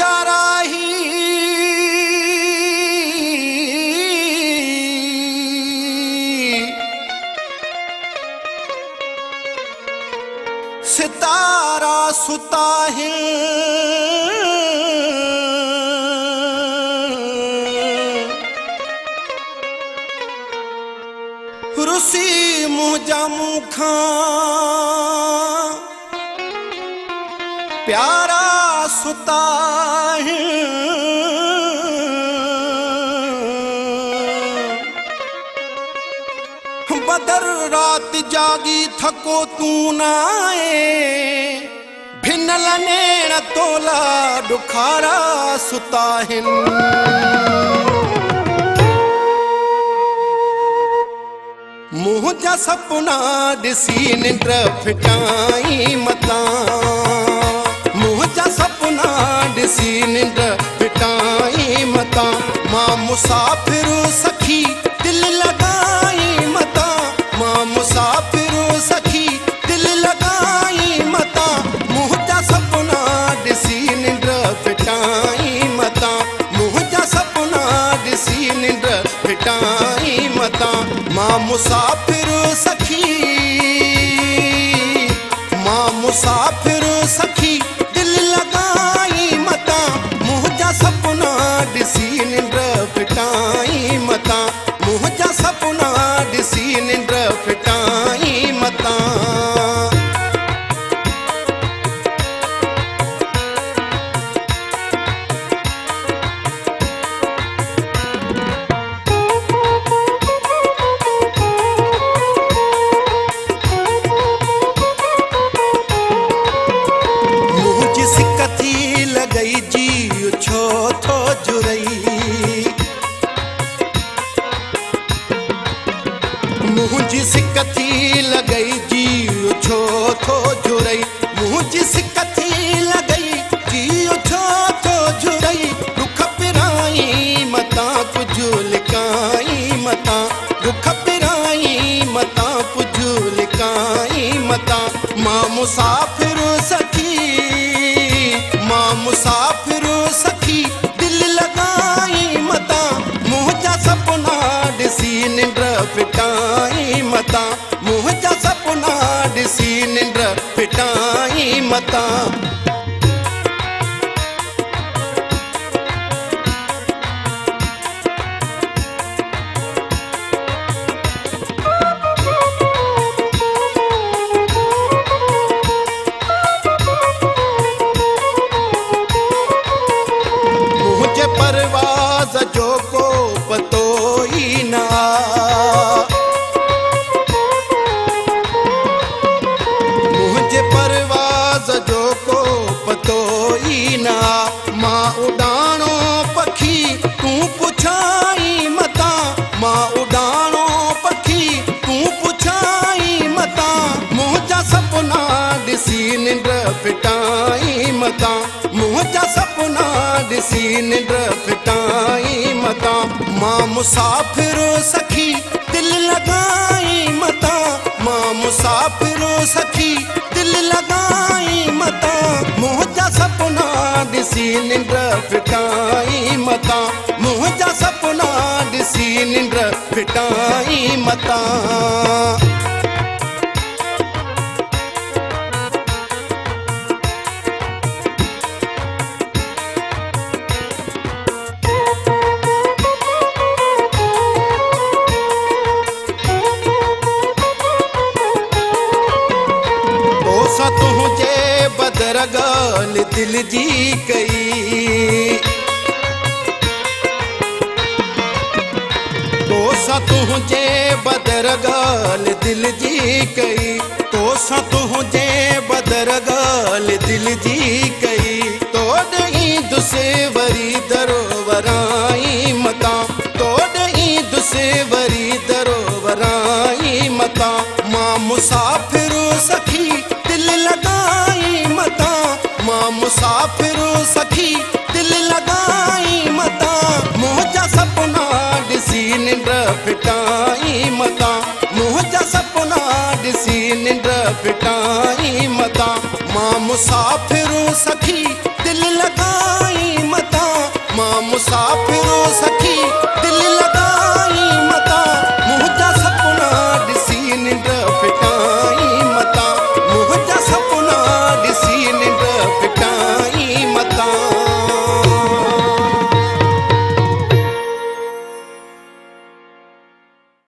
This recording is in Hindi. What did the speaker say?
जाराही सितारा सुता है रुसी मुझा मुखा प्यारा सुता है बदर रात जागी थको तू नाए भिनल नेण तोला दुखारा सुता हिन मुझा सपना दिसी निंद्र फिटाई मता मुझा सपना दिसी निंद्र फिटाई मता मां मुसाफिर सखी दिल लगाई मता मां मुसाफिर सखी दिल लगाई मता मुझा सपना दिसी निंद्र फिटाई मता मुझा सपना दिसी निंद्र फिटाई मता मां मुसाफिर सखी मां मुसाफिर सखी दिल लगाई मता मुझा सपना दिसी निंद्र फिटाई मता मुझा सपना दिसी निंद्र फिटाई मता मुझी सिकथी लगई जियो छो थो जुरई मुझी सिकथी लगई जियो छो थो जुरई रुख पिराई मता कुझु लिकाई मता रुख पिराई मता कुझु लिकाई मता मां मुसाफिर सखी मां मुसाफिर सखी दिल लगाई मता मुझा सपना दिसी निंद्र फिटाई मता मुझा सपना दिसी निंद्र फिटाई मता मुझे परवाज़ जो को पतो ही ना परवाज़ जो को पतो ही ना मां उड़ानो पखी तू पुछाई मता मां उड़ानो पखी तू पुछाई मता मुझा सपना दिसी निंद्र फिटाई मता मुझा सपना दिसी निंद्र फिटाई मता मां मुसाफिर सखी दिल लगाई मता मां मुसाफिर सखी दिल लगाई मता मुझा सपना दिसी निंद्र फिटाई मता मुझा सपना दिसी निंद्र फिटाई मता तुझे बदरगाल दिल जी कई तो सा तुझे बदरगाल दिल जी कई तो सा तुझे बदरगाल दिल जी कई तो दही दुसे वरी दरोवराई मता तो दही दुसे वरी दरोवराई मता मां मुसाफिर सखी दिल लगाई मता मां मुसाफिर सखी दिल लगाई मता मुझा सपना दिसी निंद्र फिटाई मता मुझा सपना दिसी निंद्र फिटाई मता मां मुसाफिर सखी दिल लगाई मुसाफिरो सखी दिल